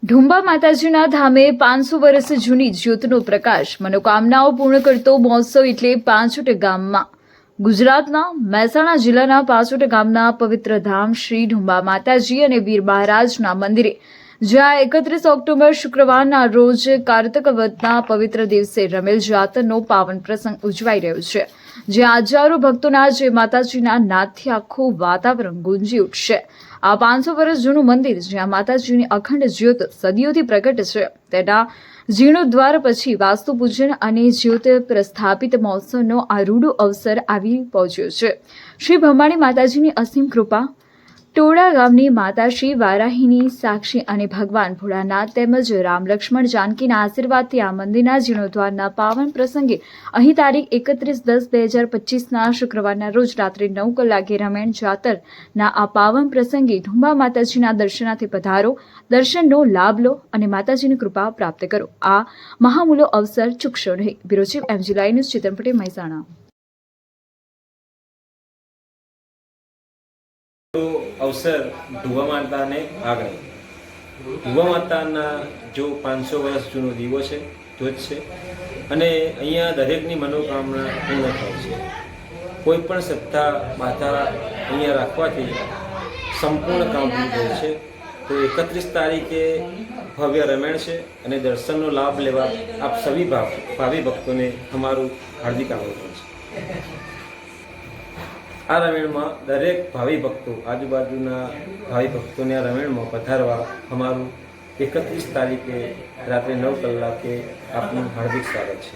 ઢુંબા માતાજીના ધામે 500 વર્ષ જૂની જ્યોતનો પ્રકાશ મનોકામનાઓ પૂર્ણ કરતો મહોત્સવ એટલે પાંચોટ ગામમાં ગુજરાતના મહેસાણા જિલ્લાના પાંચોટ ગામના પવિત્ર ધામ શ્રી ઢુંબા માતાજી અને વીર મહારાજના મંદિરે જ્યાં 31 ઓક્ટોબર શુક્રવારના રોજ કારતક વદના પવિત્ર દિવસે રમેલ જાતરનો પાવન પ્રસંગ ઉજવાઈ રહ્યો છે, જ્યાં હજારો ભક્તોના જય માતાજીના નાદથી આખું વાતાવરણ ગુંજી ઉઠશે। આ 500 વર્ષ જૂનું મંદિર જ્યાં માતાજીની અખંડ જ્યોત સદીઓથી પ્રગટ છે, તેના જીર્ણોદ્ધાર પછી વાસ્તુ પૂજન અને જ્યોત પ્રસ્થાપિત મહોત્સવનો આ રૂડો અવસર આવી પહોંચ્યો છે। શ્રી ભંબાણી માતાજીની અસીમ કૃપા, ટોળા ગામની માતા શ્રી વારાહીની સાક્ષી અને ભગવાન ભોળાનાથ તેમજ રામ લક્ષ્મણ જાનકીના આશીર્વાદથી આ મંદિરના જીર્ણોદ્ધારના પાવન પ્રસંગે અહીં તારીખ 31/10/2025ના શુક્રવારના રોજ રાત્રે 9 કલાકે રમેણ જાતરના આ પાવન પ્રસંગે ઢુંબા માતાજીના દર્શનાર્થે પધારો, દર્શનનો લાભ લો અને માતાજીની કૃપા પ્રાપ્ત કરો। આ મહામૂલો અવસર ચૂકશો નહીં। Bureau chief MG live news Chetan Patel, Mahesana. अवसर ढुंबा माता ने आ गए। ढुंबा माता जो 500 वर्ष जूनो दीवो है ध्वज है अने अहींया दरेकनी मनोकामना पूर्ण थाय छे। कोईपण श्रद्धा बाधा अहींया राखवाथी संपूर्ण काम पूर्ण थाय छे। तो 31 तारीखे भव्य रमेण है अने दर्शननो लाभ लेवा आप सभी भावी भक्तों ने हमारू हार्दिक आमंत्रण छे। आ रमेण में दरेक भावी भक्तों आजूबाजूना भावी भक्तों ने आ रमेण में पधारवा हमारू 31 तारीखे रात्रे 9 कलाके आपनु हार्दिक स्वागत है।